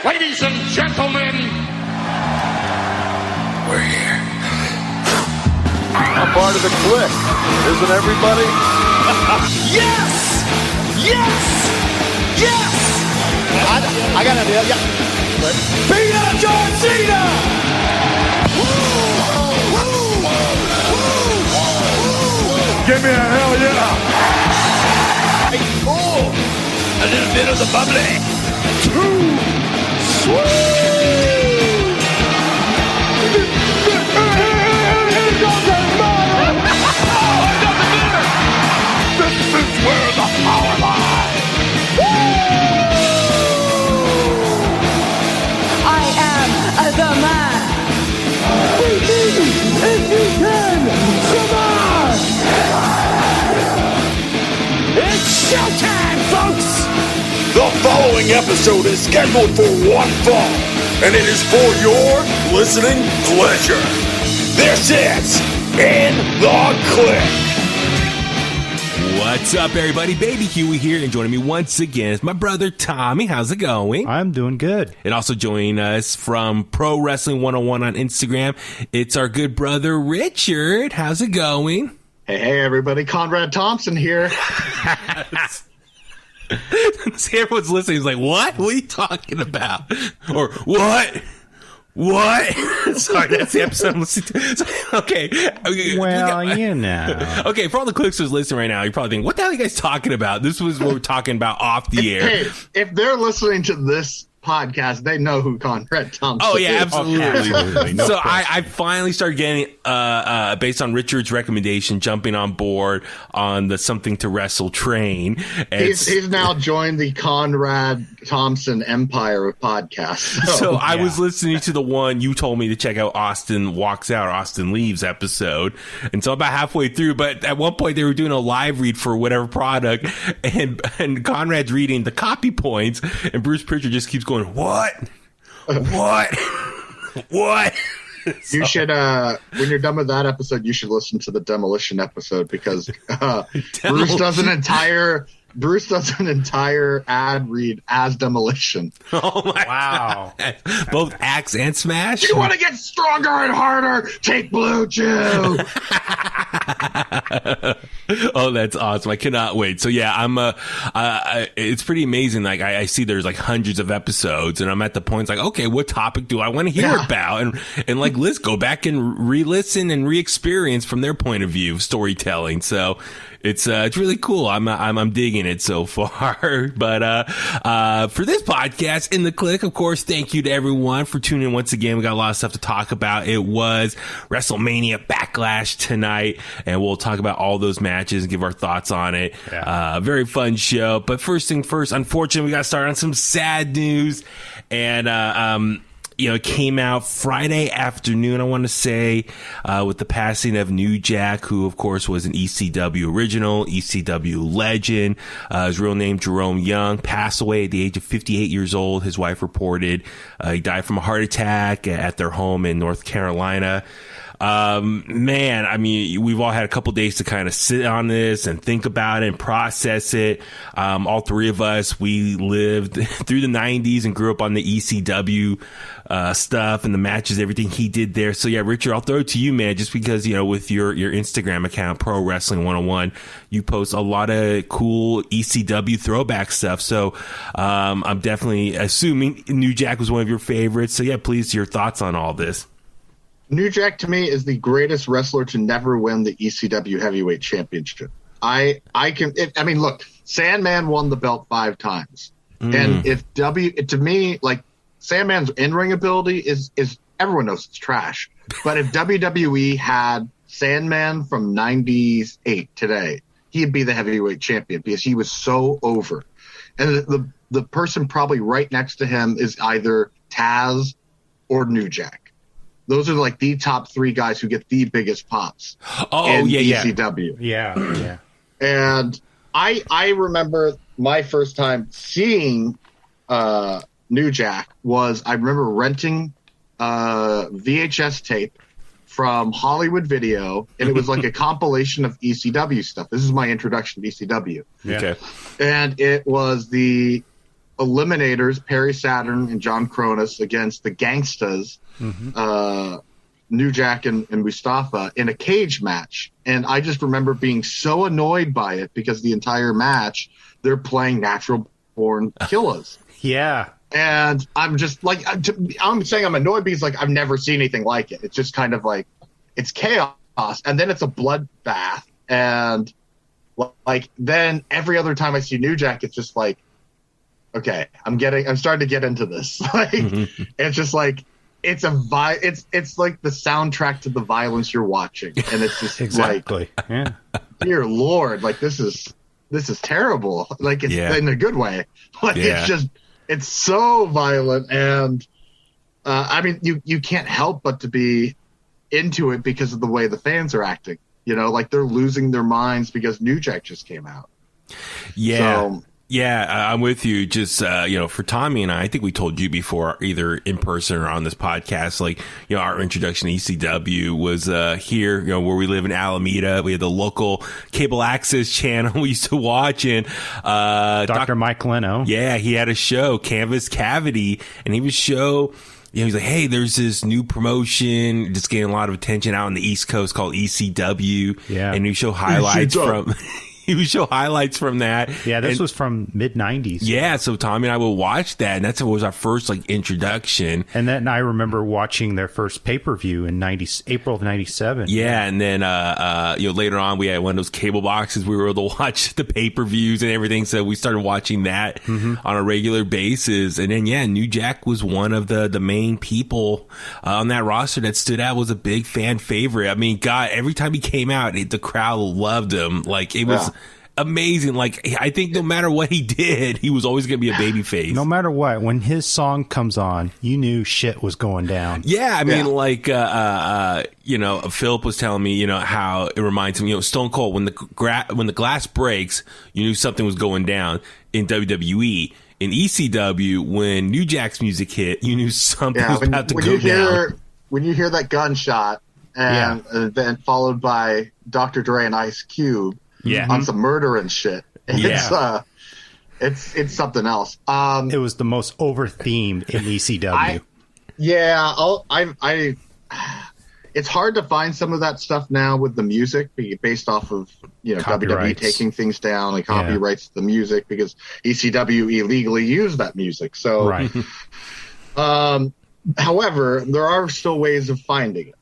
Ladies and gentlemen, we're here. I'm part of the Kliq, isn't everybody? Yes! Yes! Yes! I got an idea, yeah. Beat up John Cena! Give me a hell yeah! Oh, a little bit of the bubbly. Too sweet! This is where the power lies! I am the man. Beat me if you can! Come on! It's showtime, folks! The following episode is scheduled for one fall, and it is for your listening pleasure. This is In The Kliq. What's up, everybody? Baby Huey here, and joining me once again is my brother Tommy. How's it going? I'm doing good. And also joining us from Pro Wrestling 101 on Instagram, it's our good brother Richard. How's it going? Hey, everybody. Conrad Thompson here. See, everyone's listening. He's like, what? What are you talking about? Or, what? What? Sorry, that's the episode I'm listening to. Okay. Well, you know. Okay, for all the Kliqsters listening right now, you're probably thinking, what the hell are you guys talking about? This was what we're talking about off the air. Hey, if they're listening to this podcast, they know who Conrad Thompson is. Oh, yeah, absolutely. Absolutely. No So question. I finally started getting, based on Richard's recommendation, jumping on board on the Something to Wrestle train. He's now joined the Conrad Thompson empire of podcasts. So I was listening to the one you told me to check out, Austin Walks Out, or Austin Leaves episode. And so about halfway through, but at one point they were doing a live read for whatever product, and Conrad's reading the copy points, and Bruce Pritchard just keeps going, what? What? What? You should, when you're done with that episode, you should listen to the Demolition episode, because Bruce does an entire ad read as Demolition. Oh my Wow. God. Both Axe and Smash? You want to get stronger and harder? Take Blue Chew. Oh, that's awesome. I cannot wait. So yeah, it's pretty amazing. Like I see there's like hundreds of episodes, and I'm at the point, it's like, okay, what topic do I want to hear about? And like, let's go back and re-listen and re-experience from their point of view of storytelling. So it's really cool. I'm digging it so far. But for this podcast, In The Kliq, of course, thank you to everyone for tuning in once again. We got a lot of stuff to talk about. It was WrestleMania Backlash tonight, and we'll talk about all those matches and give our thoughts on it. Yeah. Very fun show. But first thing first, unfortunately, we got to start on some sad news. And it came out Friday afternoon, I want to say, with the passing of New Jack, who, of course, was an ECW original, ECW legend. His real name, Jerome Young, passed away at the age of 58 years old. His wife reported he died from a heart attack at their home in North Carolina. Man, I mean, we've all had a couple days to kind of sit on this and think about it and process it. All three of us, we lived through the 90s and grew up on the ECW stuff and the matches, everything he did there. So yeah, Richard, I'll throw it to you, man, just because, with your Instagram account, Pro Wrestling 101, you post a lot of cool ECW throwback stuff. So I'm definitely assuming New Jack was one of your favorites. So yeah, please, your thoughts on all this. New Jack, to me, is the greatest wrestler to never win the ECW Heavyweight Championship. Look, Sandman won the belt 5 times. And to me, like, Sandman's in-ring ability is everyone knows it's trash. But if WWE had Sandman from 98 today, he'd be the heavyweight champion because he was so over. And the person probably right next to him is either Taz or New Jack. Those are like the top 3 guys who get the biggest pops in ECW. Yeah. And I remember my first time seeing New Jack was, I remember renting VHS tape from Hollywood Video, and it was like a compilation of ECW stuff. This is my introduction to ECW. Okay. And it was the Eliminators, Perry Saturn and John Cronus against the Gangstas, New Jack and Mustafa in a cage match. And I just remember being so annoyed by it because the entire match, they're playing Natural Born Killers. Yeah. And I'm just like, I'm saying I'm annoyed because like I've never seen anything like it. It's just kind of like, it's chaos. And then it's a bloodbath. And like, then every other time I see New Jack, it's just like, okay, I'm starting to get into this. Like, it's just like, it's like the soundtrack to the violence you're watching. And it's just Exactly. like, Yeah. dear Lord, like this is terrible. Like it's in a good way. Like it's so violent. And I mean, you can't help but to be into it because of the way the fans are acting. You know, like they're losing their minds because New Jack just came out. Yeah. So, yeah, I'm with you. Just, for Tommy and I think we told you before, either in person or on this podcast, like, our introduction to ECW was here, where we live in Alameda. We had the local cable access channel we used to watch. And Dr. Mike Leno. Yeah, he had a show, Canvas Cavity, and he would show... he's like, hey, there's this new promotion just getting a lot of attention out on the East Coast called ECW. Yeah. And he show highlights from... He would show highlights from that. Yeah, this was from mid-90s. Yeah, so Tommy and I would watch that, and that's what was our first introduction. And then I remember watching their first pay-per-view in April of 97. Yeah, and then later on we had one of those cable boxes we were able to watch the pay-per-views and everything, so we started watching that on a regular basis. And then New Jack was one of the main people on that roster that stood out, was a big fan favorite. I mean, God, every time he came out, the crowd loved him. Like, it was amazing. Like, I think no matter what he did, he was always going to be a babyface. No matter what, when his song comes on, you knew shit was going down. Yeah, I mean, Philip was telling me, how it reminds him, Stone Cold, when the glass breaks, you knew something was going down in WWE. In ECW, when New Jack's music hit, you knew something was about to go down. When you hear that gunshot, and then followed by Dr. Dre and Ice Cube, on some murder and shit. It's something else. It was the most over-themed in ECW. It's hard to find some of that stuff now with the music based off of WWE taking things down, like copyrights to the music, because ECW illegally used that music. So, however, there are still ways of finding it.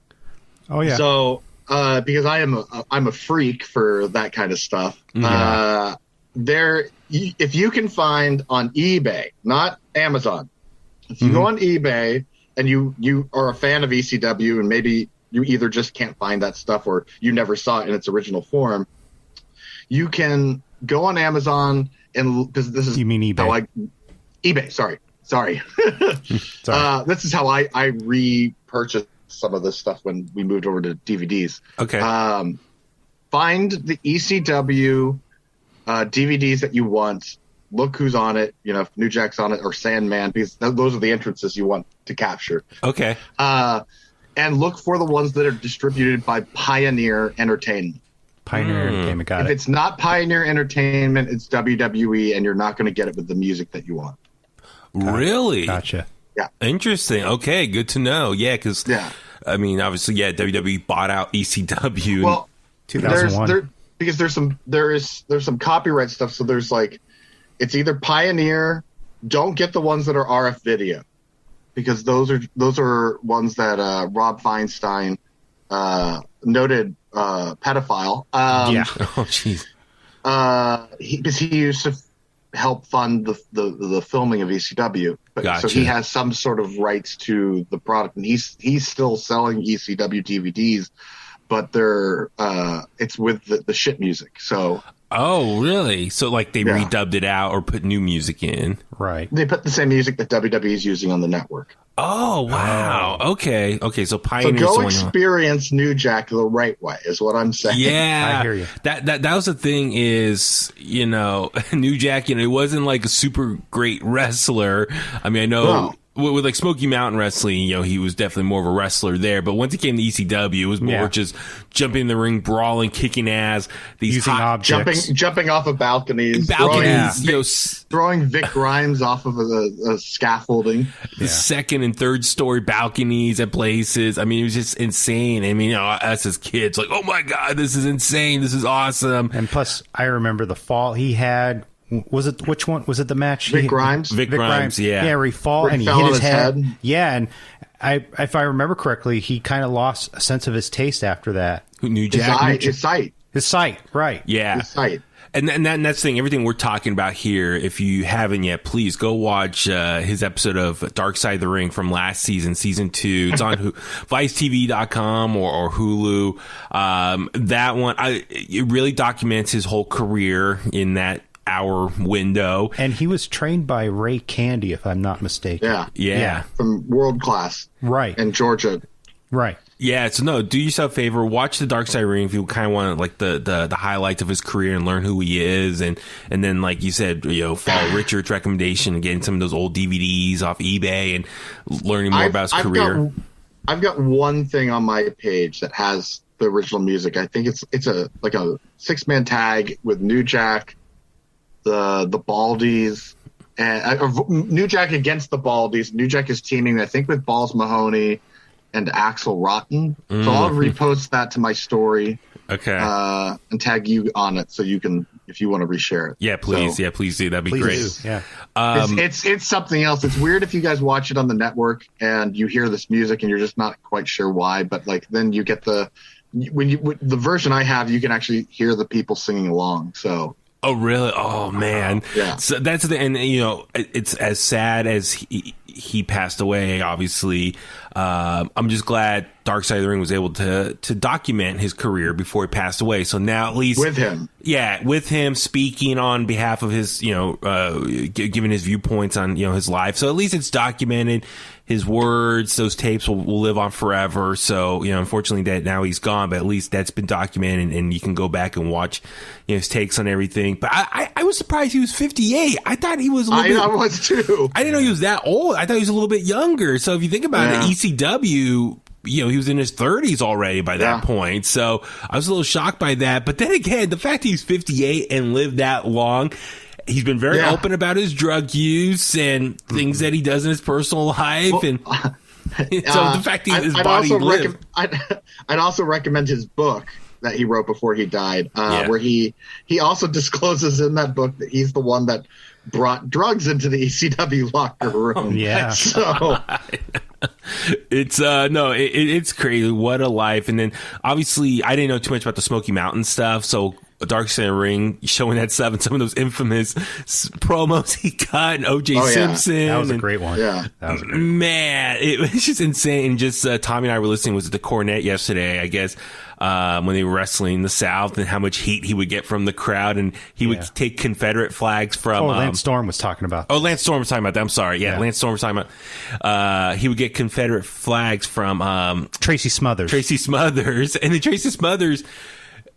Oh yeah. So. Because I'm a freak for that kind of stuff. If you can find on eBay, not Amazon, if you go on eBay and you are a fan of ECW and maybe you either just can't find that stuff or you never saw it in its original form, you can go on Amazon and because this is eBay? eBay. Sorry. This is how I repurchased some of this stuff when we moved over to DVDs. Okay. Find the ECW DVDs that you want. Look who's on it. If New Jack's on it or Sandman, because those are the entrances you want to capture. Okay. And look for the ones that are distributed by Pioneer Entertainment. Pioneer Entertainment, got it. If it's not Pioneer Entertainment, it's WWE, and you're not going to get it with the music that you want. Really? Gotcha. Yeah. Interesting. Okay, good to know. Yeah, because I mean, obviously, WWE bought out ECW. Well, 2001. Because there's some copyright stuff. So there's it's either Pioneer. Don't get the ones that are RF video, because those are ones that Rob Feinstein, noted pedophile. Oh, jeez. Because he used to help fund the filming of ECW. Gotcha. So he has some sort of rights to the product, and he's still selling ECW DVDs, but they're it's with the shit music. So oh, really? So they redubbed it out or put new music in? Right. They put the same music that WWE is using on the network. Oh, wow. Okay. So Pioneer. So go experience New Jack the right way is what I'm saying. Yeah, I hear you. That was the thing is, New Jack, he wasn't a super great wrestler. I mean, I know with like Smoky Mountain Wrestling, he was definitely more of a wrestler there. But once he came to ECW, it was more just jumping in the ring, brawling, kicking ass, these using objects, jumping off of balconies, throwing Vic Grimes off of a scaffolding. The second and third story balconies at places. I mean, it was just insane. I mean, us as kids, like, oh my God, this is insane. This is awesome. And plus, I remember the fall he had. Was it which one? Was it the match? Vic Grimes. Vic Grimes, yeah. Yeah, where he fall and he fell hit on his head. head. Yeah, and if I remember correctly, he kind of lost a sense of his taste after that. New Jack? His sight. His sight, right. Yeah. His sight. And that's the thing. Everything we're talking about here, if you haven't yet, please go watch his episode of Dark Side of the Ring from last season, season 2. It's on ViceTV.com or Hulu. That one, it really documents his whole career in that hour window. And he was trained by Ray Candy, if I'm not mistaken. Yeah. From World Class. Right. In Georgia. Right. Yeah, so no, do yourself a favor, watch the Dark Side Ring if you kind of want like the highlights of his career and learn who he is, and then like you said, follow Richard's recommendation and getting some of those old DVDs off eBay and learning more about his career. I've got one thing on my page that has the original music. I think it's a 6-man tag with New Jack, the Baldies, and New Jack against the Baldies. New Jack is teaming, I think, with Balls Mahoney and Axel Rotten. So I'll repost that to my story. Okay. And tag you on it so you can, if you want to reshare it. Yeah, please. Please do. That'd be great. Yeah. It's something else. It's weird if you guys watch it on the network and you hear this music and you're just not quite sure why, but like then you get the version I have, you can actually hear the people singing along. So. Oh, really? Oh, man. Yeah. So that's the, and it's as sad as he passed away, obviously. I'm just glad Dark Side of the Ring was able to document his career before he passed away. So now at least with him speaking on behalf of his, giving his viewpoints on, his life. So at least it's documented. His words, those tapes will live on forever. So, unfortunately that now he's gone, but at least that's been documented and you can go back and watch his takes on everything. But I was surprised he was 58. I thought he was I was too. I didn't know he was that old. I thought he was a little bit younger. So if you think about it, ECW, he was in his 30s already by that point. So I was a little shocked by that. But then again, the fact he's 58 and lived that long, he's been very open about his drug use and things that he does in his personal life. So the fact that his body lived. I'd also recommend his book that he wrote before he died, where he also discloses in that book that he's the one that brought drugs into the ECW locker room. So it's crazy. What a life. And then obviously I didn't know too much about the Smoky Mountain stuff. So Dark Side of the Ring showing that stuff and some of those infamous promos he cut, and OJ Simpson. That was a great one. Yeah. That was a great man, it was just insane. Just Tommy and I were listening, was at the Cornet yesterday, I guess, when they were wrestling in the South, and how much heat he would get from the crowd, and he would take Confederate flags from Lance Storm was talking about that. Oh, Lance Storm was talking about that. I'm sorry. Yeah, Lance Storm was talking about he would get Confederate flags from Tracy Smothers. And then Tracy Smothers,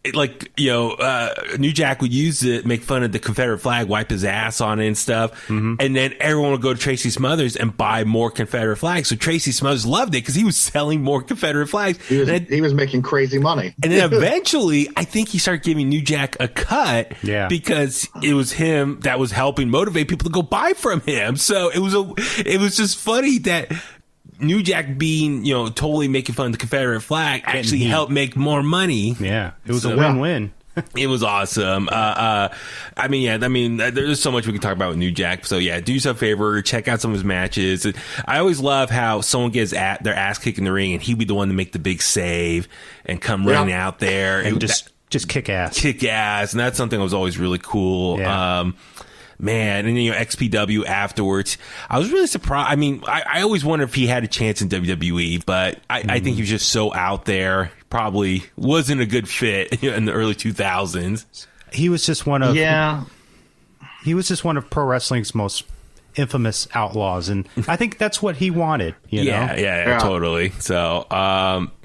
New Jack would use it, make fun of the Confederate flag, wipe his ass on it and stuff. And then everyone would go to Tracy Smothers and buy more Confederate flags. So Tracy Smothers loved it because he was selling more Confederate flags. He was making crazy money. And then eventually, I think he started giving New Jack a cut because it was him that was helping motivate people to go buy from him. So it was just funny that New Jack being, totally making fun of the Confederate flag actually helped make more money. Yeah, it was a win-win. It was awesome. There's so much we can talk about with New Jack. So yeah, do yourself a favor, check out some of his matches. I always love how someone gets their ass kicked in the ring and he'd be the one to make the big save and come running out there and just kick ass. And that's something that was always really cool. Yeah. Man, and XPW afterwards. I was really surprised. I mean, I always wonder if he had a chance in WWE, but I think he was just so out there. Probably wasn't a good fit in the early 2000s. He was just one of He was just one of pro wrestling's most infamous outlaws, and I think that's what he wanted. You know? Yeah, totally. So,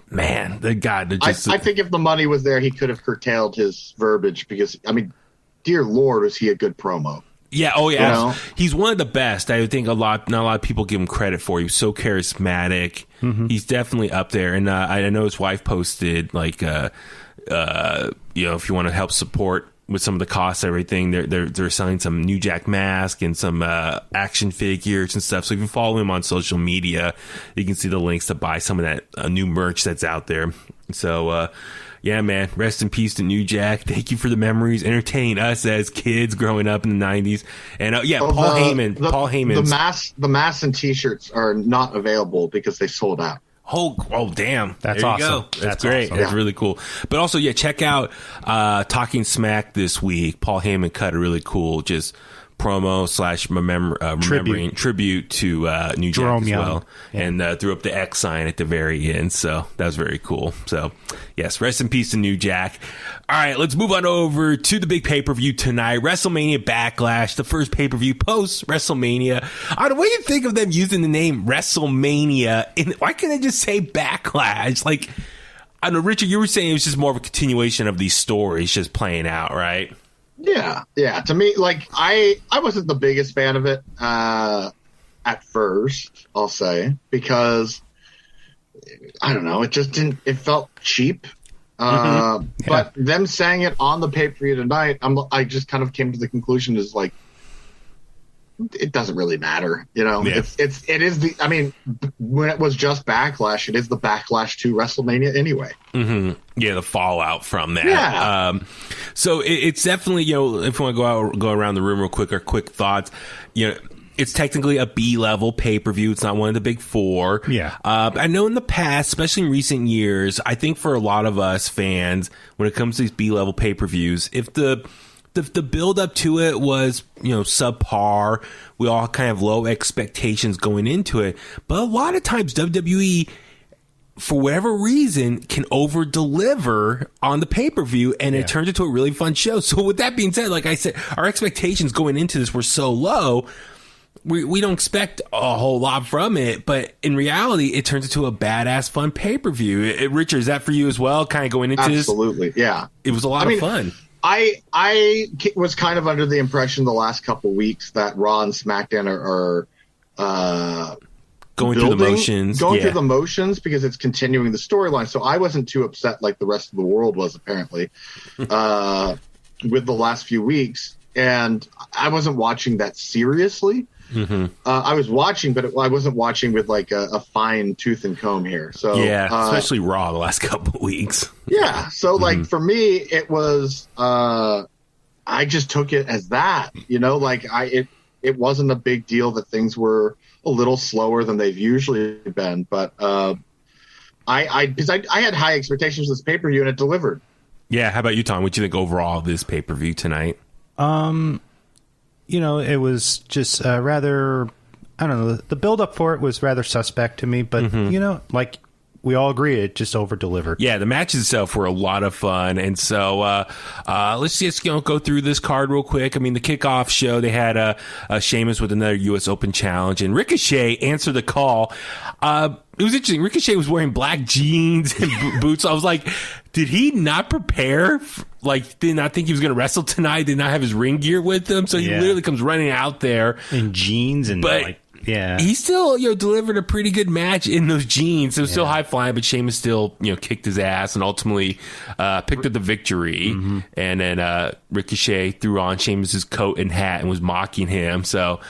man, I think if the money was there, he could have curtailed his verbiage because, I mean, dear Lord, was he a good promo. Yeah. Oh, yeah. You know? He's one of the best. I think not a lot of people give him credit for. He was so charismatic. He's definitely up there. And I know his wife posted like, if you want to help support with some of the costs, everything, they're selling some New Jack mask and some action figures and stuff. So if you follow him on social media, you can see the links to buy some of that new merch that's out there. So yeah, man, rest in peace to New Jack. Thank you for the memories, entertaining us as kids growing up in the 90s. And Paul Heyman. The masks and T-shirts are not available because they sold out. Oh, damn. That's there you awesome. Go. That's great. Awesome. That's really cool. But also, check out Talking Smack this week. Paul Heyman cut a really cool just promo / remembering tribute to New Jack Jerome as Young. well. Yeah. And threw up the X sign at the very end. So that was very cool. So, yes, rest in peace to New Jack. All right, let's move on over to the big pay-per-view tonight. WrestleMania Backlash, the first pay-per-view post-WrestleMania. What do you think of them using the name WrestleMania? Why can't they just say Backlash? Like, I know, Richard, you were saying it was just more of a continuation of these stories just playing out, right? Yeah. To me, like, I wasn't the biggest fan of it at first, I'll say, because, I don't know, it felt cheap. But them saying it on the pay-per-view tonight, I just kind of came to the conclusion is like, it doesn't really matter, you know. Yeah. It is the. I mean, when it was just Backlash, it is the Backlash to WrestleMania anyway. Mm-hmm. Yeah, the fallout from that. Yeah. So it's definitely, if we want to go around the room real quick, our quick thoughts, it's technically a B-level pay-per-view. It's not one of the big four. Yeah. I know in the past, especially in recent years, I think for a lot of us fans, when it comes to these B-level pay-per-views, if the build up to it was, subpar, we all kind of low expectations going into it. But a lot of times WWE, for whatever reason, can over deliver on the pay-per-view, and it turns into a really fun show. So with that being said, like I said, our expectations going into this were so low. We don't expect a whole lot from it, but in reality, it turns into a badass fun pay-per-view. Richard, is that for you as well? Kind of going into this? Absolutely, yeah. It was a lot of fun. I was kind of under the impression the last couple of weeks that Raw and SmackDown are going through the motions. Through the motions because it's continuing the storyline. So I wasn't too upset like the rest of the world was apparently with the last few weeks. And I wasn't watching that seriously. Mm-hmm. I was watching, but I wasn't watching with like a fine tooth and comb here. So especially Raw the last couple of weeks. Yeah. So like for me, it was I just took it as that, like it wasn't a big deal that things were a little slower than they've usually been, but I had high expectations of this pay-per-view and it delivered. Yeah. How about you, Tom? What do you think overall of this pay-per-view tonight? It was just rather, I don't know, the build up for it was rather suspect to me, but, like we all agree, it just over delivered. Yeah, the matches itself were a lot of fun. And so let's just go through this card real quick. I mean, the kickoff show, they had Sheamus with another U.S. Open challenge, and Ricochet answered the call. It was interesting. Ricochet was wearing black jeans and boots. I was like, did he not prepare? Did not think he was going to wrestle tonight? Did not have his ring gear with him? So he literally comes running out there in jeans and he still delivered a pretty good match in those jeans. It was still high flying, but Sheamus still kicked his ass and ultimately picked up the victory. Mm-hmm. And then Ricochet threw on Sheamus's coat and hat and was mocking him. So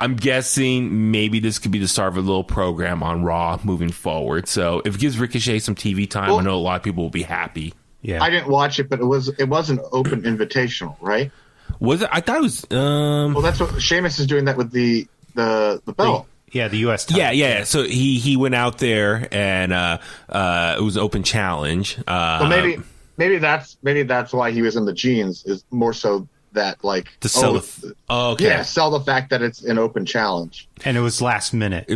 I'm guessing maybe this could be the start of a little program on Raw moving forward. So if it gives Ricochet some TV time, I know a lot of people will be happy. Yeah, I didn't watch it, but it was an open invitational, right? Was it? I thought it was. Well, that's what Sheamus is doing that with the belt. The U.S. title. Yeah. So he went out there and it was an open challenge. So maybe that's why he was in the jeans, is more so that to sell sell the fact that it's an open challenge. And it was last minute.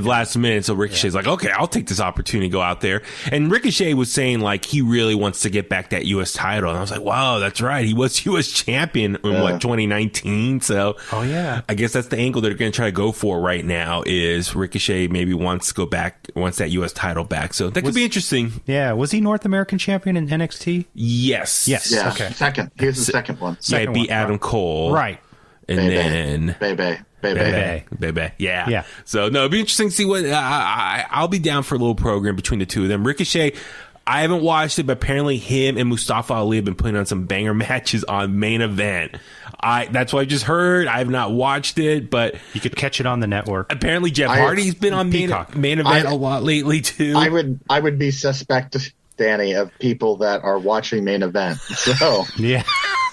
So Ricochet's like, okay, I'll take this opportunity to go out there. And Ricochet was saying he really wants to get back that U.S. title. And I was like, wow, that's right. He was U.S. champion in 2019. So I guess that's the angle they're going to try to go for right now, is Ricochet maybe wants that U.S. title back. So that could be interesting. Yeah. Was he North American champion in NXT? Yes. Yeah. Okay. Second. He was the second one. He beat Adam Cole. Right. and then Bebe. Yeah. So no, it'd be interesting to see what I'll be down for a little program between the two of them. Ricochet, I haven't watched it, but apparently him and Mustafa Ali have been putting on some banger matches on Main Event. That's what I just heard. I have not watched it, but you could catch it on the network. Apparently Jeff Hardy's been on Main Event a lot lately too. I would be suspect, Danny, of people that are watching Main Event. So yeah.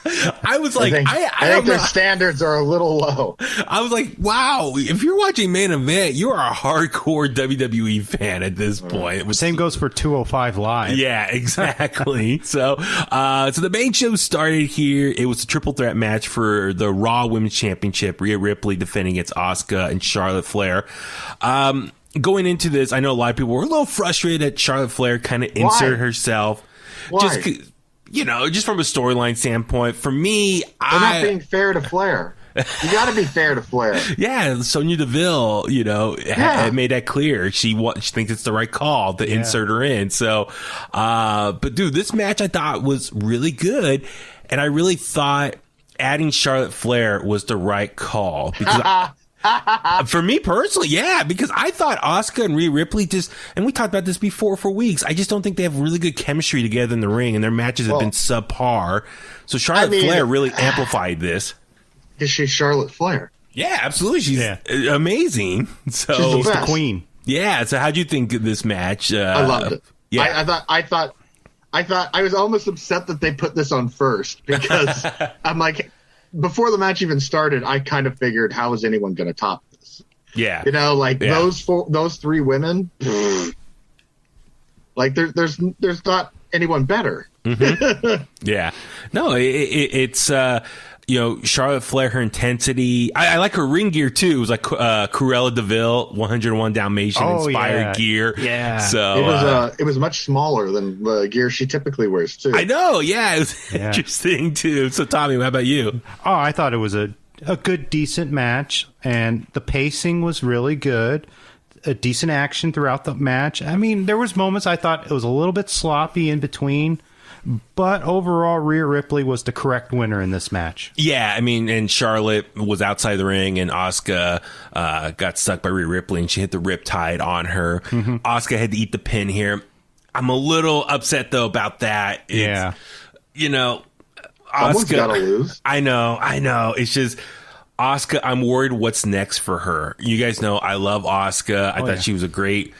I was like, I think their standards are a little low. I was like, wow, if you're watching Main Event, you're a hardcore WWE fan at this point. Same goes for 205 Live. Yeah, exactly. So the main show started here. It was a triple threat match for the Raw Women's Championship. Rhea Ripley defending against Asuka and Charlotte Flair. Going into this, I know a lot of people were a little frustrated that Charlotte Flair kind of inserted herself. Why? Just from a storyline standpoint, for me, they're not being fair to Flair. You got to be fair to Flair. Yeah, Sonya Deville, had made that clear. She thinks it's the right call to insert her in. So, but dude, this match I thought was really good, and I really thought adding Charlotte Flair was the right call because. For me personally, yeah, because I thought Asuka and Rhea Ripley and we talked about this before for weeks, I just don't think they have really good chemistry together in the ring, and their matches have been subpar. So Charlotte Flair really amplified this. Is she Charlotte Flair? Yeah, absolutely. She's amazing. So she's the queen. Yeah. So how'd you think of this match? I loved it. Yeah. I thought I was almost upset that they put this on first because I'm like, before the match even started, I kind of figured, how is anyone going to top this? Yeah. Those three women, like there's not anyone better. Mm-hmm. Yeah. No, it's Charlotte Flair, her intensity. I like her ring gear too. It was like Cruella DeVille, 101 Dalmatian inspired gear. Yeah. So it was much smaller than the gear she typically wears too. I know. Yeah. It was interesting too. So Tommy, how about you? Oh, I thought it was a good, decent match, and the pacing was really good. A decent action throughout the match. I mean, there was moments I thought it was a little bit sloppy in between. But overall, Rhea Ripley was the correct winner in this match. Yeah, I mean, and Charlotte was outside the ring, and Asuka got stuck by Rhea Ripley, and she hit the riptide on her. Mm-hmm. Asuka had to eat the pin here. I'm a little upset, though, about that. Someone's got to lose. I know. It's just... Asuka, I'm worried what's next for her. You guys know I love Asuka. I thought she was a great...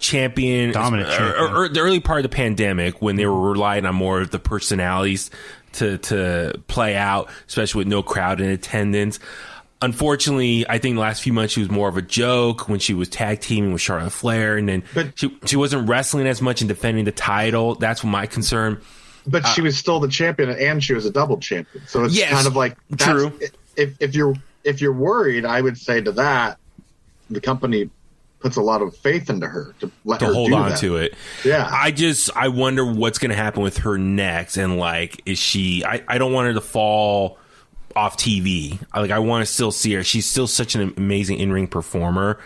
champion, dominant champion. Or the early part of the pandemic when they were relying on more of the personalities to play out, especially with no crowd in attendance. Unfortunately, I think the last few months she was more of a joke when she was tag teaming with Charlotte Flair, and then she wasn't wrestling as much and defending the title. That's my concern. But she was still the champion, and she was a double champion. So it's kind of like true. If you're worried, I would say to that the company puts a lot of faith into her to hold on to it. Yeah. I wonder what's going to happen with her next. And like, is she, I don't want her to fall off TV. I want to still see her. She's still such an amazing in-ring performer.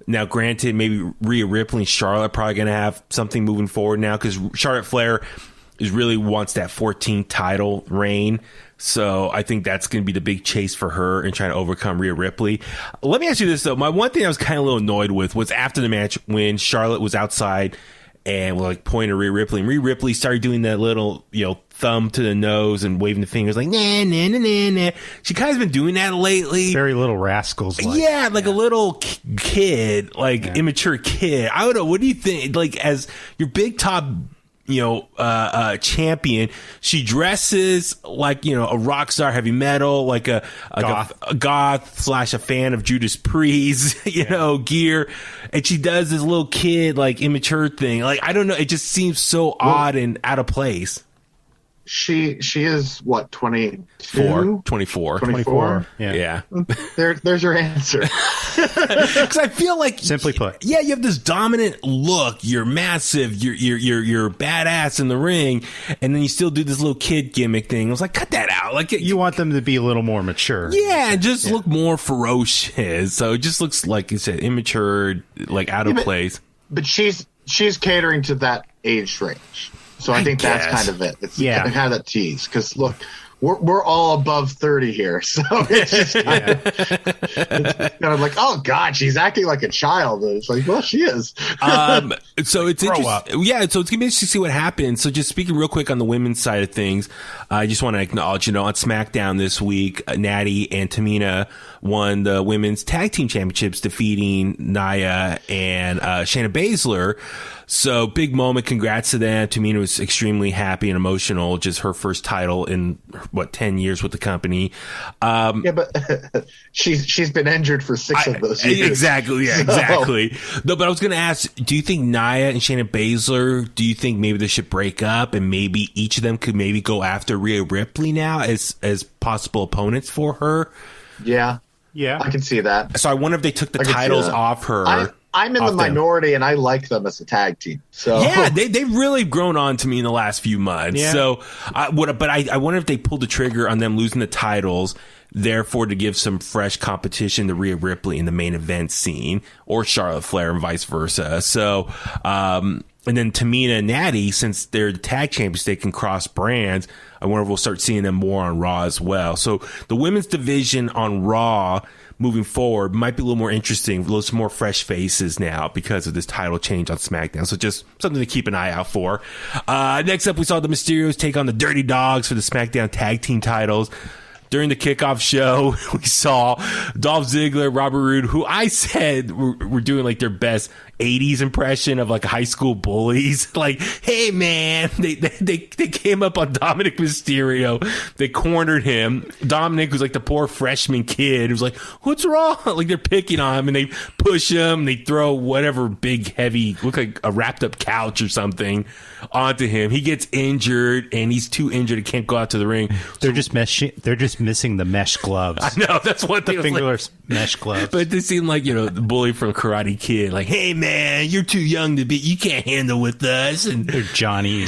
Now, granted, maybe Rhea Ripley and Charlotte are probably going to have something moving forward now because Charlotte Flair really wants that 14th title reign. So I think that's going to be the big chase for her and trying to overcome Rhea Ripley. Let me ask you this, though. My one thing I was kind of a little annoyed with was after the match when Charlotte was outside and pointing at Rhea Ripley. And Rhea Ripley started doing that little, thumb to the nose and waving the fingers like, nah, nah, nah, nah, nah. She kind of has been doing that lately. Very Little Rascals. A little kid, immature kid. I don't know. What do you think? As your big top... champion, she dresses like a rock star, heavy metal, like a goth / a fan of Judas Priest, gear, and she does this little kid immature thing. I don't know, it just seems so odd and out of place. She is what, 24. Yeah. There's your answer. Because I feel like, simply put, you have this dominant look. You're massive. You're badass in the ring, and then you still do this little kid gimmick thing. I was like, cut that out. You want them to be a little more mature. Yeah, just look more ferocious. So it just looks like you said, immature, out of place. But she's catering to that age range. So I think that's kind of it. It's kind of that tease. Because look, we're all above 30 here, so it's just it's kind of like, oh God, she's acting like a child. And it's like, well, she is. So it's interesting. Yeah, so it's gonna be interesting to see what happens. So just speaking real quick on the women's side of things, I just want to acknowledge, on SmackDown this week, Natty and Tamina won the women's tag team championships, defeating Nia and Shayna Baszler. So big moment. Congrats to them. Tamina was extremely happy and emotional. Just her first title in 10 years with the company. Yeah, but she's been injured for 6 of those years. Exactly. Yeah, exactly. No, but I was going to ask, do you think Nia and Shayna Baszler, do you think maybe they should break up and maybe each of them could maybe go after Rhea Ripley now as possible opponents for her? Yeah. Yeah. I can see that. So I wonder if they took the titles off her. I'm in the minority, and I like them as a tag team. So yeah, they've really grown on to me in the last few months. Yeah. So I wonder if they pulled the trigger on them losing the titles, therefore to give some fresh competition to Rhea Ripley in the main event scene, or Charlotte Flair and vice versa. So and then Tamina and Natty, since they're the tag champions, they can cross brands. I wonder if we'll start seeing them more on Raw as well. So the women's division on Raw moving forward might be a little more interesting, a little more fresh faces now because of this title change on SmackDown. So just something to keep an eye out for. Next up, we saw the Mysterios take on the Dirty Dogs for the SmackDown tag team titles. During the kickoff show, we saw Dolph Ziggler, Robert Roode, who I said were doing like their best 80s impression of like high school bullies. Like, hey man, they came up on Dominic Mysterio. They cornered him. Dominic was like the poor freshman kid who's like, what's wrong? Like they're picking on him and they push him. They throw whatever big, heavy, look like a wrapped up couch or something onto him. He gets injured and he's too injured. He can't go out to the ring. They're just missing the mesh gloves. I know, that's one thing. The fingerless mesh gloves. But they seem like, the bully from Karate Kid. Like, hey man, you're too young to be, you can't handle with us. And they're Johnny,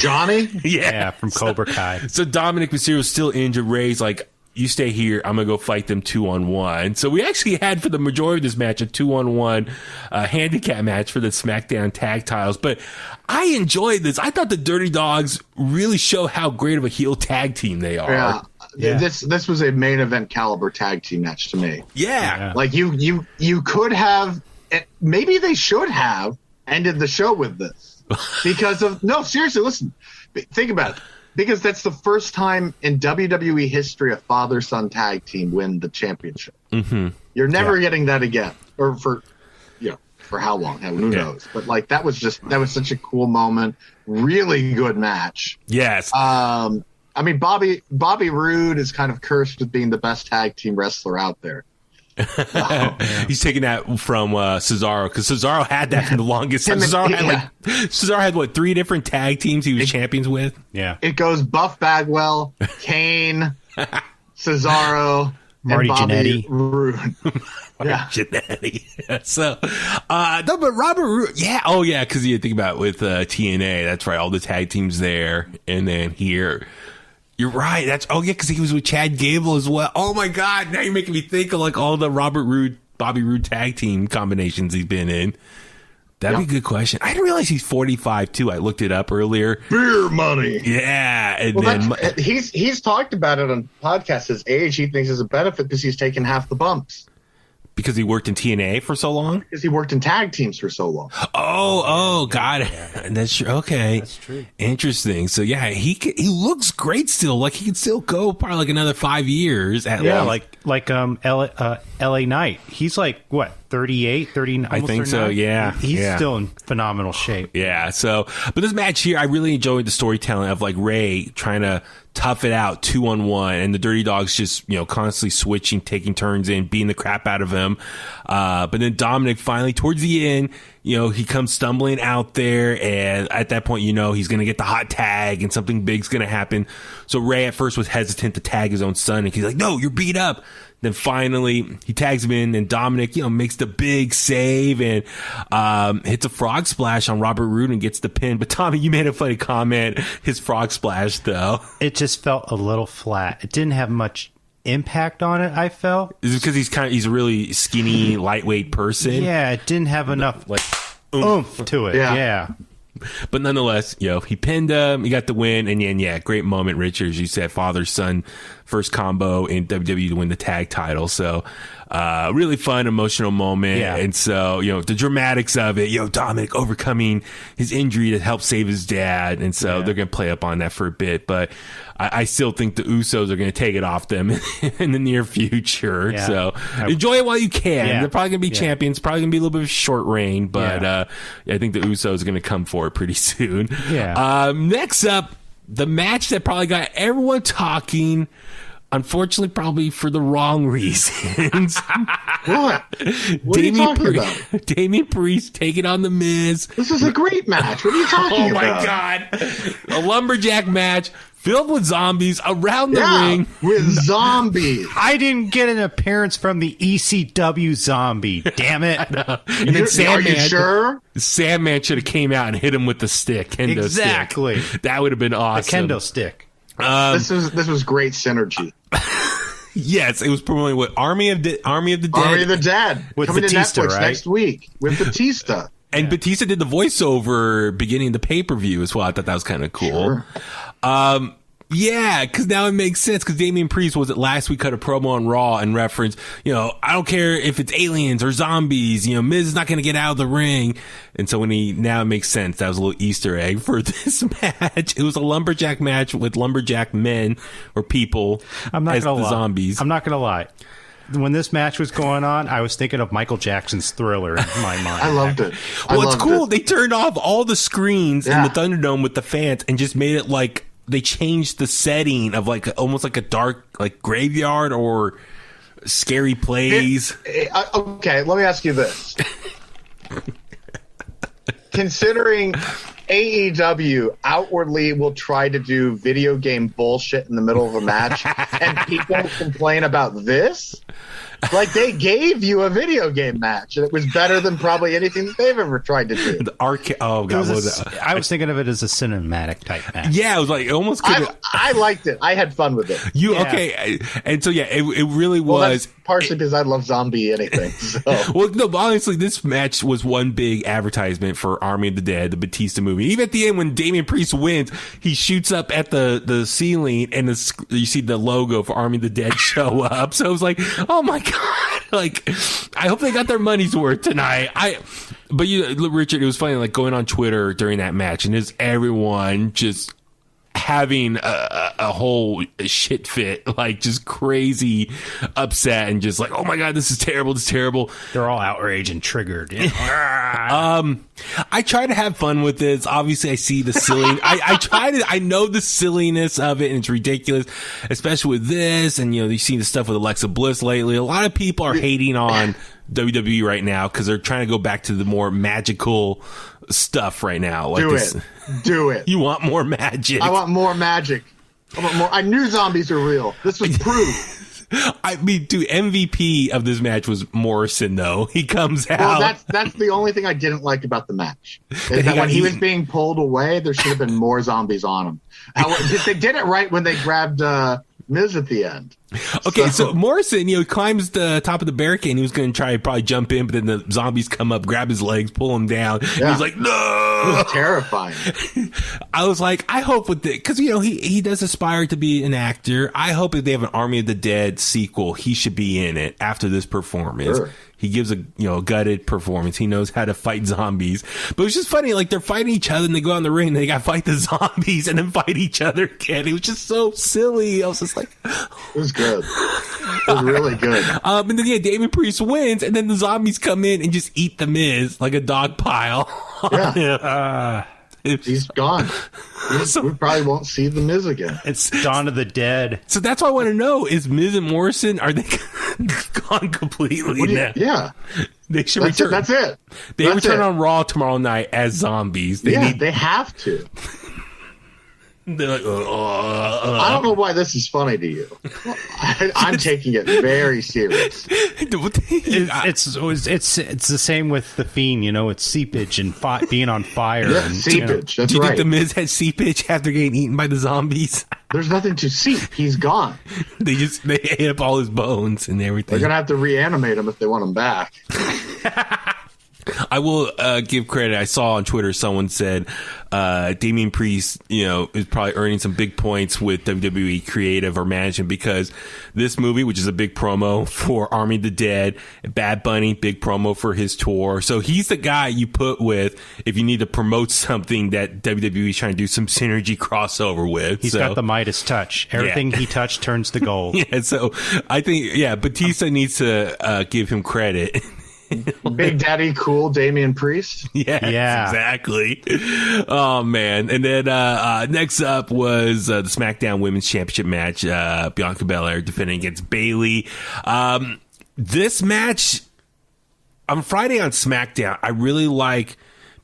yeah, from Cobra Kai. So Dominic Mysterio's still injured. Ray's like, you stay here, I'm gonna go fight them 2-on-1. So we actually had, for the majority of this match, a 2-on-1 handicap match for the SmackDown tag titles. But I enjoyed this. I thought the Dirty Dogs really show how great of a heel tag team they are. Yeah. This was a main event caliber tag team match to me. Yeah. Like you could have, maybe they should have ended the show with this because of, no, seriously, listen, think about it. Because that's the first time in WWE history a father-son tag team win the championship. Mm-hmm. You're never getting that again, or for how long? Who knows? But like that was such a cool moment. Really good match. Yes. I mean, Bobby Roode is kind of cursed with being the best tag team wrestler out there. He's taking that from Cesaro, because Cesaro had that for the longest time. Cesaro had what, 3 different tag teams he was champions with? Yeah. It goes Buff Bagwell, Kane, Cesaro, Marty and Bobby Jannetty. Roode. Yeah. Jannetty. So, no, but Robert Roode, yeah. Oh, yeah, because you think about it with TNA, that's right, all the tag teams there, and then here. You're right. Because he was with Chad Gable as well. Oh my God! Now you're making me think of like all the Robert Roode, Bobby Roode tag team combinations he's been in. That'd be a good question. I didn't realize he's 45 too. I looked it up earlier. Beer money. Yeah, and then he's talked about it on podcasts. His age, he thinks, is a benefit because he's taken half the bumps. Because he worked in TNA for so long? Because he worked in tag teams for so long. Oh, got it. That's true. Okay. That's true. Interesting. So, yeah, he looks great still. Like, he can still go probably like another 5 years at least. like LA Knight. He's like, what, 38, 39? I think so, yeah. He's still in phenomenal shape. Yeah, so, but this match here, I really enjoyed the storytelling of like Ray trying to tough it out 2-on-1, and the Dirty Dogs just, constantly switching, taking turns in, beating the crap out of him. But then Dominic finally, towards the end, he comes stumbling out there, and at that point, he's going to get the hot tag and something big's going to happen. So Ray at first was hesitant to tag his own son, and he's like, no, you're beat up. Then finally, he tags him in, and Dominic, makes the big save and hits a frog splash on Robert Roode and gets the pin. But Tommy, you made a funny comment. His frog splash, though, it just felt a little flat. It didn't have much impact on it. I felt. Is it because he's a really skinny, lightweight person? Yeah, it didn't have enough like oomph to it. Yeah. But nonetheless, he pinned him. He got the win, and great moment, Richard, as you said, father-son first combo in WWE to win the tag title. So really fun, emotional moment. Yeah. And so, the dramatics of it, Dominic overcoming his injury to help save his dad. And so they're going to play up on that for a bit. But I still think the Usos are going to take it off them in the near future. Yeah. So enjoy it while you can. Yeah. They're probably going to be champions. Probably going to be a little bit of a short reign. But I think the Usos are going to come for it pretty soon. Yeah. Next up, the match that probably got everyone talking, unfortunately, probably for the wrong reasons. What? What are you talking about? Damian Priest taking on The Miz. This is a great match. What are you talking about? Oh, my God. A lumberjack match filled with zombies around the ring. With zombies. I didn't get an appearance from the ECW zombie. Damn it. And then Are you sure? Sandman should have came out and hit him with the stick. Kendo Exactly. stick. That would have been A awesome. kendo stick. This was great synergy. Yes, it was promoting what Army of the Dead. Army of the Dead. With coming Batista, to Netflix right? next week with Batista. And Batista did the voiceover beginning the pay-per-view as well. I thought that was kind of cool. Sure. Yeah, because now it makes sense. Because Damian Priest was it last week cut a promo on Raw and referenced, I don't care if it's aliens or zombies. Miz is not going to get out of the ring. And so now it makes sense. That was a little Easter egg for this match. It was a lumberjack match with lumberjack men or people as the zombies. I'm not gonna lie. When this match was going on, I was thinking of Michael Jackson's Thriller in my mind. I loved it. Well, it's cool. They turned off all the screens in Yeah. the Thunderdome with the fans and just made it like they changed the setting of almost like a dark graveyard or scary plays. Okay, let me ask you this. Considering AEW outwardly will try to do video game bullshit in the middle of a match and people complain about this, they gave you a video game match and it was better than probably anything that they've ever tried to do. The arcade. Oh god, what was that? I was thinking of it as a cinematic type match. Yeah, it was it almost. I liked it. I had fun with it. Okay? And so it really Well, was. that's partially because I love zombie anything. So. Well, no, but honestly, this match was one big advertisement for Army of the Dead, the Batista movie. Even at the end, when Damian Priest wins, he shoots up at the ceiling, and you see the logo for Army of the Dead show up. So it was like, oh my god! I hope they got their money's worth tonight. But Richard, it was funny, going on Twitter during that match, and just everyone just having a whole shit fit, just crazy upset and just oh my god, this is terrible. They're all outraged and triggered. I try to have fun with this. Obviously, I see the silly. I know the silliness of it, and it's ridiculous, especially with this. And you see the stuff with Alexa Bliss lately. A lot of people are hating on WWE right now because they're trying to go back to the more magical stuff right now. Do it. You want more magic? I want more magic. I want more. I knew zombies are real. This was proof. I mean, dude, MVP of this match was Morrison, though. He comes out. Well, that's the only thing I didn't like about the match. Is that when he was being pulled away, there should have been more zombies on him. They did it right when they grabbed Miz at the end. Okay, so Morrison, he climbs the top of the barricade and he was going to try to probably jump in, but then the zombies come up, grab his legs, pull him down. Yeah. He's like, no! It was terrifying. I was like, I hope with it, because, he does aspire to be an actor. I hope if they have an Army of the Dead sequel, he should be in it after this performance. Sure. He gives a gutted performance. He knows how to fight zombies. But it was just funny, they're fighting each other and they go on the ring and they got to fight the zombies and then fight each other again. It was just so silly. I was just like, it was good. It was really good. And then Damian Priest wins and then the zombies come in and just eat the Miz like a dog pile. Yeah. He's gone. We probably won't see the Miz again. It's Dawn of the Dead. So that's what I want to know. Is Miz and Morrison, are they gone completely now? Yeah. They should return. That's it. They return on Raw tomorrow night as zombies. They have to. They're like, I don't know why this is funny to you. I'm taking it very serious. It's the same with the Fiend. It's seepage and being on fire. Yeah, and, seepage. That's do you right. think the Miz had seepage after getting eaten by the zombies? There's nothing to seep. He's gone. They ate up all his bones and everything. They're gonna have to reanimate him if they want him back. I will give credit. I saw on Twitter someone said Damian Priest, is probably earning some big points with WWE creative or management because this movie, which is a big promo for Army of the Dead, Bad Bunny, big promo for his tour. So he's the guy you put with if you need to promote something that WWE is trying to do some synergy crossover with. He's got the Midas touch. Everything he touched turns to gold. Yeah, so I think, Batista needs to give him credit. Big Daddy Cool Damian Priest. Yeah, exactly. Oh man! And then next up was the SmackDown Women's Championship match. Bianca Belair defending against Bayley. This match on Friday on SmackDown, I really like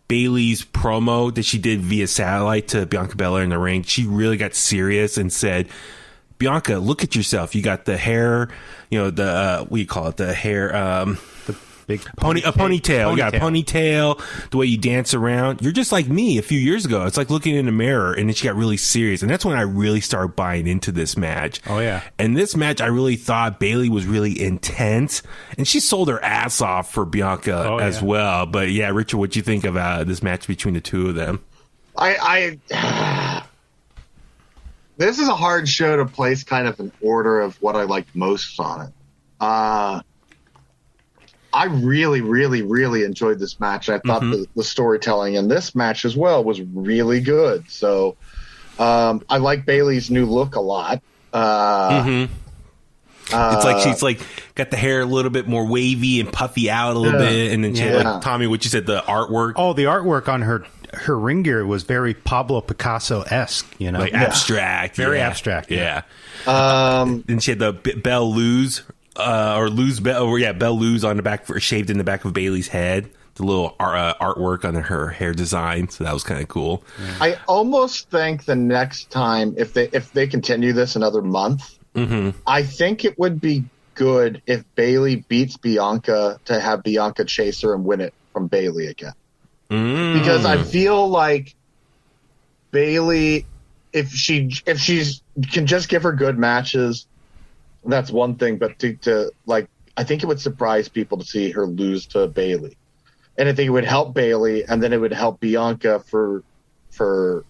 Bayley's promo that she did via satellite to Bianca Belair in the ring. She really got serious and said, "Bianca, look at yourself. You got the hair. The what do you call it? The hair." Big ponytail. You got a ponytail, the way you dance around. You're just like me a few years ago. It's like looking in a mirror, and then she got really serious. And that's when I really started buying into this match. Oh, yeah. And this match, I really thought Bayley was really intense, and she sold her ass off for Bianca as well. But yeah, Richard, what you think about this match between the two of them? This is a hard show to place kind of an order of what I like most on it. I really, really, really enjoyed this match. I thought the storytelling in this match as well was really good. So I like Bayley's new look a lot. It's like she's like got the hair a little bit more wavy and puffy out a little bit, and then she had, like, Tommy, what you said, the artwork. Oh, the artwork on her ring gear was very Pablo Picasso-esque, like abstract, very abstract. Yeah. And she had the Belle Luz. Belle Luz on the back, shaved in the back of Bayley's head. The little artwork on her hair design, so that was kind of cool. I almost think the next time, if they continue this another month, I think it would be good if Bayley beats Bianca to have Bianca chase her and win it from Bayley again. Because I feel like Bayley, if she can just give her good matches. That's one thing, but to I think it would surprise people to see her lose to Bayley, and I think it would help Bayley, and then it would help Bianca to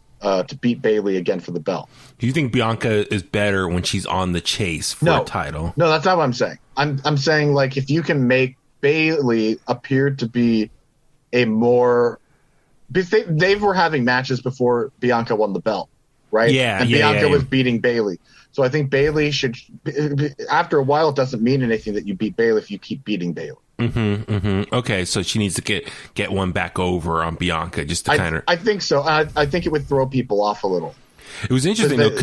beat Bayley again for the belt. Do you think Bianca is better when she's on the chase for a title? No, that's not what I'm saying. I'm saying, like, if you can make Bayley appear to be a more, because they were having matches before Bianca won the belt, right? Yeah, and Bianca was beating Bayley. So I think Bayley should, after a while, it doesn't mean anything that you beat Bayley if you keep beating Bayley. Okay, so she needs to get one back over on Bianca just to kind of. I think so. I think it would throw people off a little. It was interesting though.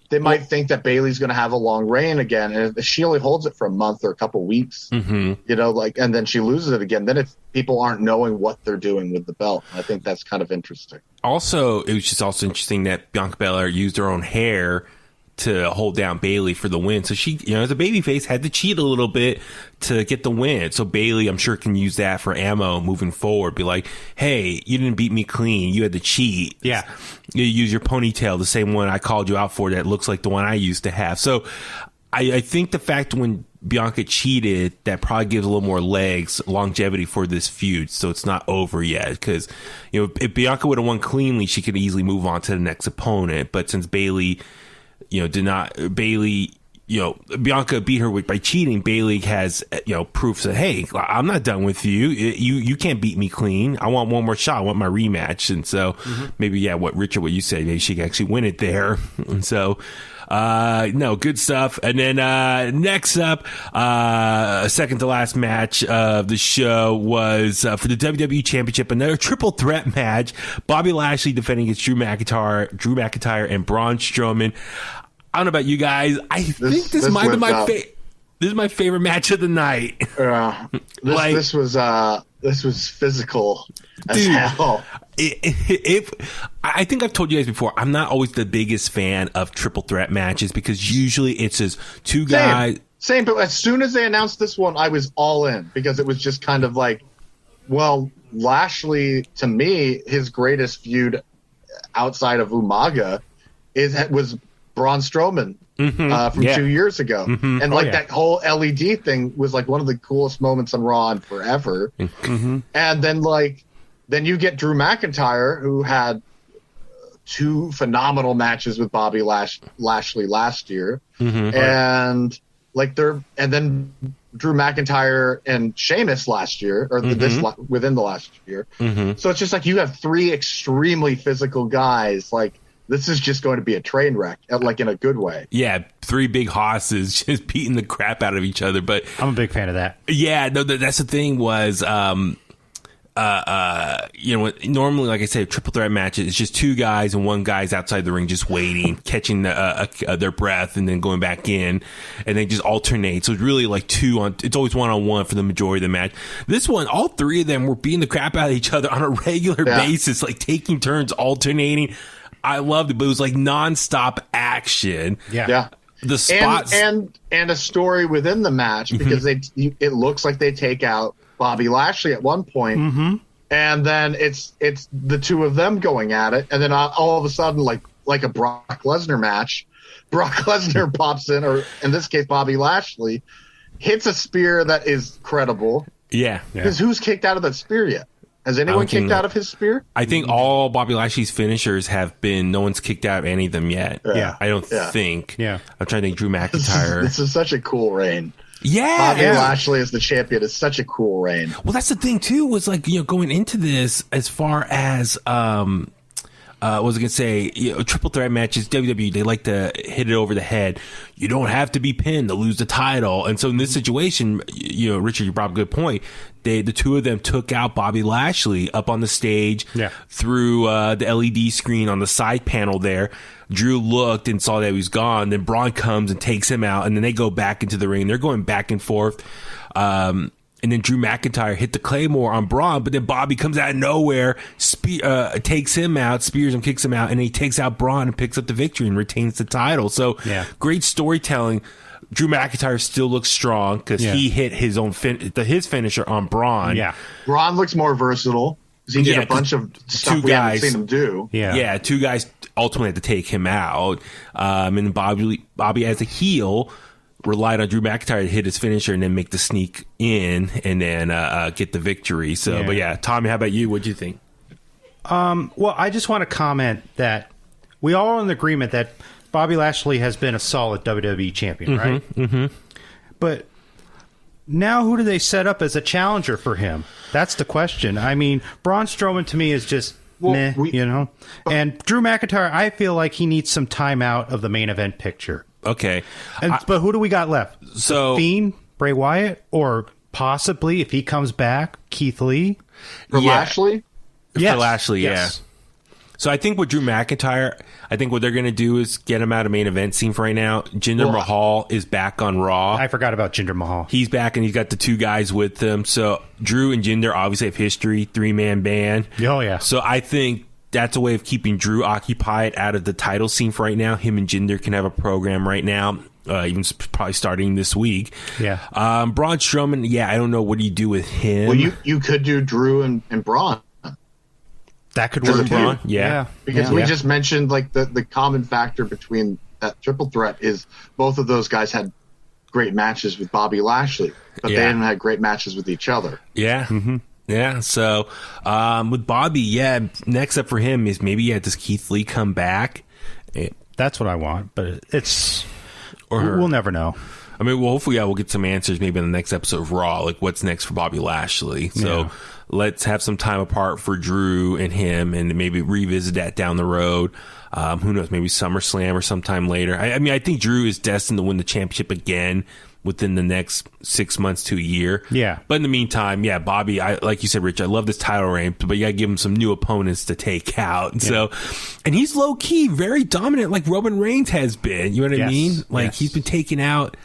They might think that Bayley's going to have a long reign again, and if she only holds it for a month or a couple weeks, and then she loses it again, then people aren't knowing what they're doing with the belt. I think that's kind of interesting. Also, it was just also interesting that Bianca Belair used her own hair to hold down Bayley for the win. So she, as a babyface, had to cheat a little bit to get the win. So Bayley, I'm sure, can use that for ammo moving forward. Be like, hey, you didn't beat me clean. You had to cheat. Yeah. You use your ponytail, the same one I called you out for that looks like the one I used to have. So I think the fact when Bianca cheated, that probably gives a little more legs, longevity for this feud. So it's not over yet. Because, if Bianca would have won cleanly, she could easily move on to the next opponent. But since Bayley, Bianca beat her by cheating, Bayley has, proof that, hey, I'm not done with you. You can't beat me clean. I want one more shot. I want my rematch. And so maybe, what you said, maybe she can actually win it there. And so, no, good stuff. And then, next up, second to last match of the show was, for the WWE Championship, another triple threat match. Bobby Lashley defending against Drew McIntyre and Braun Strowman. I don't know about you guys. I think this might be this is my favorite match of the night. This was physical as hell. I think I've told you guys before, I'm not always the biggest fan of triple threat matches because usually it's just two guys. Same, but as soon as they announced this one, I was all in because it was just kind of like, well, Lashley, to me, his greatest feud outside of Umaga was Braun Strowman from 2 years ago. And that whole LED thing was like one of the coolest moments on Raw in forever. And then then you get Drew McIntyre, who had 2 phenomenal matches with Bobby Lashley last year. And then Drew McIntyre and Sheamus last year, or within the last year. So it's just like you have 3 extremely physical guys. Like, this is just going to be a train wreck, like in a good way. Yeah, 3 big hosses just beating the crap out of each other. But I'm a big fan of that. Yeah, no, that's the thing was, normally, like I said, triple threat matches, it's just 2 guys and 1 guy's outside the ring just waiting, catching their breath and then going back in, and they just alternate. So it's really like 2 on. It's always 1-on-1 for the majority of the match. This one, all 3 of them were beating the crap out of each other on a regular basis, like taking turns alternating. I loved it, but it was like nonstop action. Yeah. The spots and a story within the match, because it looks like they take out Bobby Lashley at one point, and then it's the 2 of them going at it, and then all of a sudden, like a Brock Lesnar match, Brock Lesnar pops in, or in this case, Bobby Lashley hits a spear that is credible. Yeah, because who's kicked out of that spear yet? Has anyone kicked out of his spear? I think all Bobby Lashley's finishers have been. No one's kicked out of any of them yet. Yeah, I don't think. Yeah, I'm trying to think. Drew McIntyre. This is such a cool reign. Yeah, Bobby Lashley as the champion is such a cool reign. Well, that's the thing too. Was like going into this, as far as what was I gonna say? Triple threat matches, WWE, they like to hit it over the head. You don't have to be pinned to lose the title. And so in this situation, Richard, you brought up a good point. The 2 of them took out Bobby Lashley up on the stage through the LED screen on the side panel there. Drew looked and saw that he was gone. Then Braun comes and takes him out, and then they go back into the ring. They're going back and forth. And then Drew McIntyre hit the Claymore on Braun, but then Bobby comes out of nowhere, takes him out, spears him, kicks him out, and he takes out Braun and picks up the victory and retains the title. So great storytelling. Drew McIntyre still looks strong because he hit his own his finisher on Braun. Yeah, Braun looks more versatile because he did a bunch of stuff we haven't seen him do. Yeah, 2 guys ultimately had to take him out, and Bobby as a heel relied on Drew McIntyre to hit his finisher and then make the sneak in and then get the victory. So, but yeah, Tommy, how about you? What do you think? Well, I just want to comment that we all are in agreement that Bobby Lashley has been a solid WWE champion, right? But now who do they set up as a challenger for him? That's the question. I mean, Braun Strowman to me is just meh, And Drew McIntyre, I feel like he needs some time out of the main event picture. Okay. But who do we got left? So, The Fiend, Bray Wyatt, or possibly, if he comes back, Keith Lee? For Lashley? Yes. For Lashley, yes. So I think with Drew McIntyre, I think what they're going to do is get him out of main event scene for right now. Jinder Mahal is back on Raw. I forgot about Jinder Mahal. He's back, and he's got the 2 guys with him. So Drew and Jinder obviously have history, 3-man band. Oh, yeah. So I think that's a way of keeping Drew occupied out of the title scene for right now. Him and Jinder can have a program right now, even probably starting this week. Yeah. Braun Strowman, I don't know. What do you do with him? Well, you could do Drew and Braun. That could work too. Yeah. Because we just mentioned like the common factor between that triple threat is both of those guys had great matches with Bobby Lashley, but they didn't have great matches with each other. Yeah. Yeah. So with Bobby, next up for him is maybe does Keith Lee come back? That's what I want, but we'll never know. I mean, well, hopefully, we'll get some answers maybe in the next episode of Raw, like what's next for Bobby Lashley. So let's have some time apart for Drew and him, and maybe revisit that down the road. Who knows? Maybe SummerSlam or sometime later. I mean, I think Drew is destined to win the championship again within the next 6 months to a year. Yeah. But in the meantime, Bobby, like you said, Rich, I love this title reign, but you got to give him some new opponents to take out. And so, and he's low key, very dominant, like Roman Reigns has been. You know what I mean? Like he's been taking out.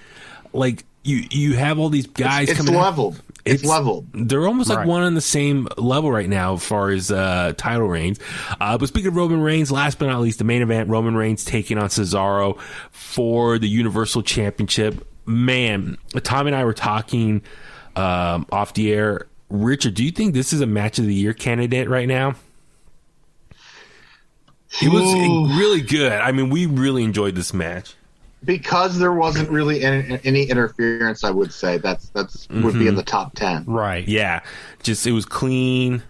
Like you have all these guys coming leveled. out. It's leveled. They're almost like one on the same level right now as far as title reigns. But speaking of Roman Reigns, last but not least, the main event, Roman Reigns taking on Cesaro for the Universal Championship. Man, Tom and I were talking off the air. Richard, do you think this is a match of the year candidate right now? It was really good. I mean, we really enjoyed this match. because there wasn't really any interference, I would say that's would be in the top 10. Right. Yeah. Just, it was clean.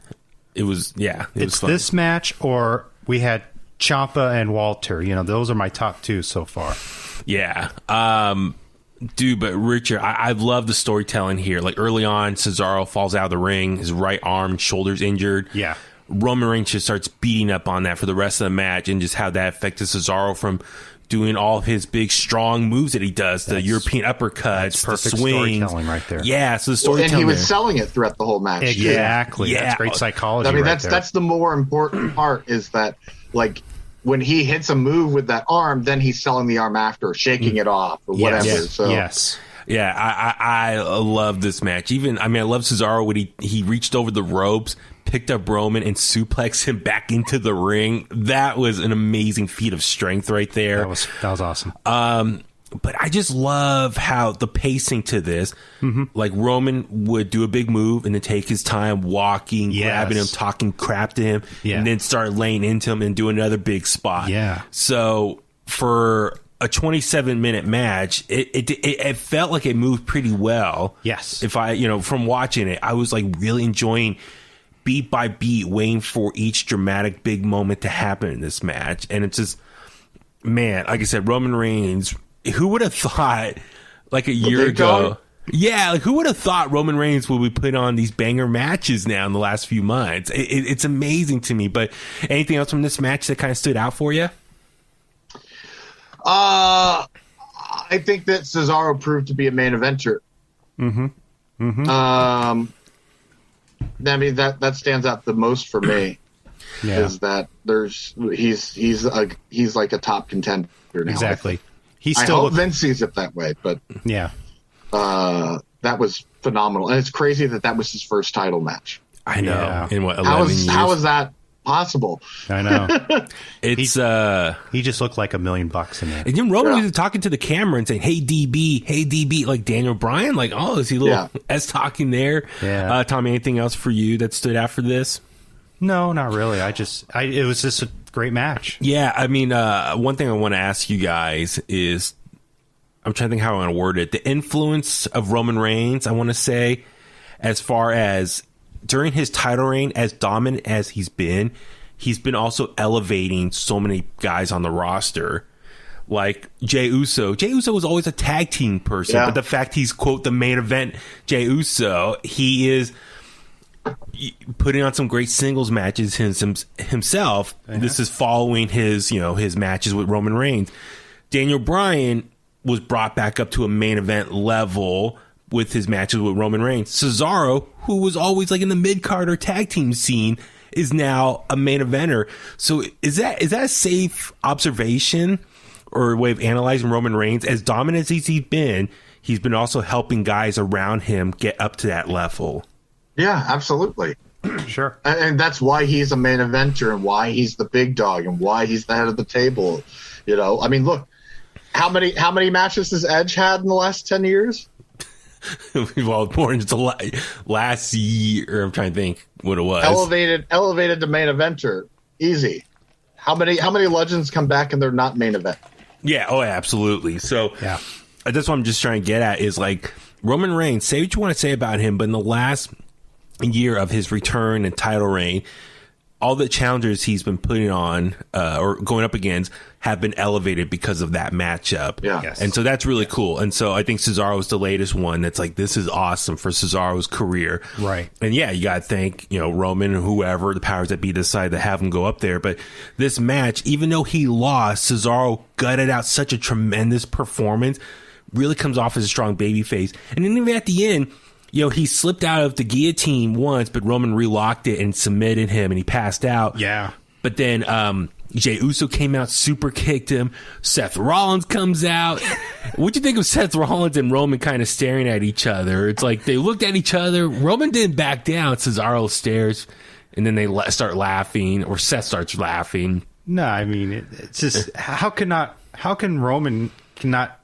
It was It's fun. this match, or we had Ciampa and Walter. You know, those are my top 2 so far. Yeah. Dude, but Richard, I love the storytelling here. Like early on, Cesaro falls out of the ring, his right arm and shoulder's injured. Yeah. Roman Reigns just starts beating up on that for the rest of the match, and just how that affected Cesaro from doing all of his big, strong moves that he does, the European uppercuts, the perfect swings. storytelling right there. Yeah, so the storytelling. And he was selling it throughout the whole match. Exactly. Yeah. That's great psychology. I mean, right there. that's the more important part, is that, like, when he hits a move with that arm, then he's selling the arm after, shaking it off or whatever. Yes. So Yes. Yeah, I love this match. Even, I mean, I love Cesaro when he reached over the ropes, picked up Roman, and suplexed him back into the ring. That was an amazing feat of strength right there. That was awesome. But I just love how the pacing to this, like Roman would do a big move and then take his time walking, grabbing him, talking crap to him, and then start laying into him and do another big spot. Yeah. So for a 27-minute match, it felt like it moved pretty well. Yes. If I, from watching it, I was like really enjoying beat by beat, waiting for each dramatic big moment to happen in this match. And it's just, man, like I said, Roman Reigns, who would have thought like a year ago? Yeah, like who would have thought Roman Reigns would be putting on these banger matches now in the last few months? It's amazing to me. But anything else from this match that kind of stood out for you? I think that Cesaro proved to be a main eventer. I mean, that stands out the most for me. Is that he's like a top contender now. Exactly. I hope Vince sees it that way, but yeah, that was phenomenal, and it's crazy that was his first title match. I know. Yeah. In what, 11 years? How is that possible? I know. It's he just looked like $1 million in there. and then Roman was talking to the camera and saying, "Hey DB," like Daniel Bryan, like, oh, is he a little S talking there? Yeah. Tommy, anything else for you that stood out for this? No, not really. It was just a great match. Yeah, I mean, one thing I want to ask you guys is, I'm trying to think how I want to word it. The influence of Roman Reigns, I want to say, as far as during his title reign, as dominant as he's been also elevating so many guys on the roster. Like Jey Uso. Jey Uso was always a tag team person, but the fact he's, quote, the main event Jey Uso, he is putting on some great singles matches himself. This is following his matches with Roman Reigns. Daniel Bryan was brought back up to a main event level with his matches with Roman Reigns. Cesaro, who was always like in the mid-card or tag team scene, is now a main eventer. So is that a safe observation or a way of analyzing Roman Reigns? As dominant as he's been also helping guys around him get up to that level. Yeah, absolutely. Sure. And that's why he's a main eventer, and why he's the big dog, and why he's the head of the table. I mean, look, how many matches has Edge had in the last 10 years? Well, more into last year. I'm trying to think what it was. Elevated to main eventer, easy. How many legends come back and they're not main event? Yeah. Oh, absolutely. So that's what I'm just trying to get at is like Roman Reigns. Say what you want to say about him, but in the last year of his return and title reign, all the challengers he's been putting on or going up against have been elevated because of that matchup. Yeah. Yes. And so that's really cool. And so I think Cesaro is the latest one that's like, this is awesome for Cesaro's career. Right. And yeah, you got to thank, Roman and whoever, the powers that be decide to have him go up there. But this match, even though he lost, Cesaro gutted out such a tremendous performance, really comes off as a strong babyface. And then even at the end, he slipped out of the guillotine once, but Roman relocked it and submitted him, and he passed out. Yeah. But then Jey Uso came out, super kicked him. Seth Rollins comes out. What'd you think of Seth Rollins and Roman kind of staring at each other? It's like they looked at each other. Roman didn't back down. Cesaro stares, and then they start laughing, or Seth starts laughing. No, I mean, it's just how can Roman cannot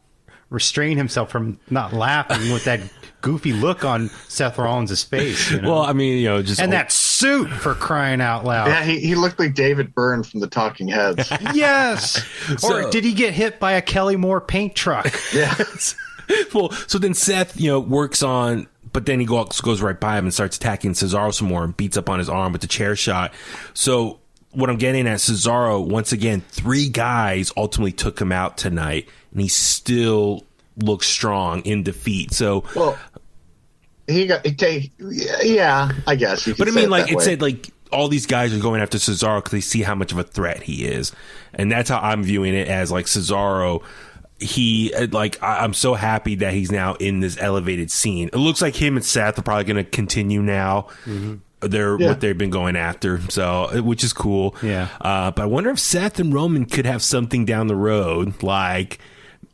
restrain himself from not laughing with that goofy look on Seth Rollins' face? Well, I mean, just and that suit, for crying out loud. Yeah, he looked like David Byrne from the Talking Heads. Yes. Or did he get hit by a Kelly Moore paint truck? Yeah. Well, so then Seth, works on, but then he goes right by him and starts attacking Cesaro some more and beats up on his arm with the chair shot. So what I'm getting at, Cesaro, once again, 3 guys ultimately took him out tonight, and he still looks strong in defeat. So, well, yeah, I guess. You could but I mean, it said all these guys are going after Cesaro because they see how much of a threat he is, and that's how I'm viewing it. As Cesaro, I'm so happy that he's now in this elevated scene. It looks like him and Seth are probably going to continue now. Mm-hmm. What they've been going after, so which is cool. Yeah. But I wonder if Seth and Roman could have something down the road. I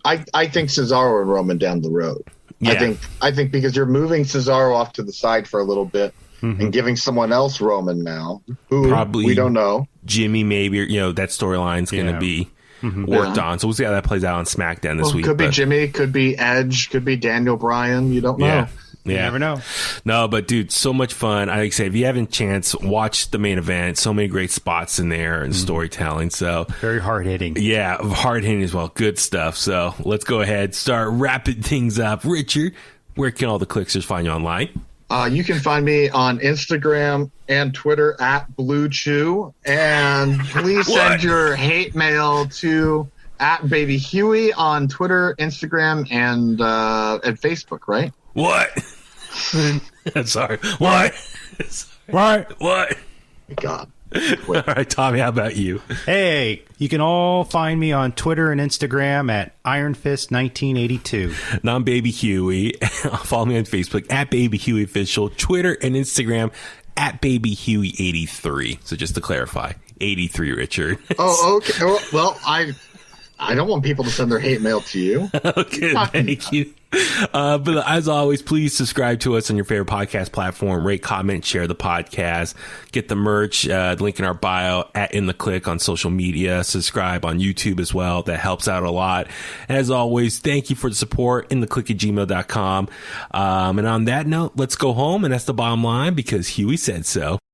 think Cesaro and Roman down the road. Yeah. I think because you're moving Cesaro off to the side for a little bit and giving someone else Roman now, who probably we don't know. Jimmy, maybe, that storyline's going to be worked on. So we'll see how that plays out on SmackDown this week. Could be Jimmy, could be Edge, could be Daniel Bryan. You don't know. Yeah. You never know. No, but dude, so much fun. I say, if you haven't a chance, watch the main event. So many great spots in there and storytelling. So very hard hitting. Yeah, hard hitting as well. Good stuff. So let's go ahead, start wrapping things up. Richard, where can all the Kliqsters find you online? You can find me on Instagram and Twitter at BlueChew. And please send your hate mail to at Baby Huey on Twitter, Instagram, and Facebook, right? What? I'm sorry. What? What? God. All right, Tommy, how about you? Hey, you can all find me on Twitter and Instagram at IronFist1982. I'm Baby Huey. Follow me on Facebook at Baby Huey Official, Twitter and Instagram at Baby Huey 83. So just to clarify, 83, Richard. Oh, okay. Well, I don't want people to send their hate mail to you. Okay, thank you. But as always, please subscribe to us on your favorite podcast platform. Rate, comment, share the podcast. Get the merch, link in our bio at In The Kliq on social media. Subscribe on YouTube as well. That helps out a lot. As always, thank you for the support. InTheKliq@gmail.com. And on that note, let's go home. And that's the bottom line because Huey said so.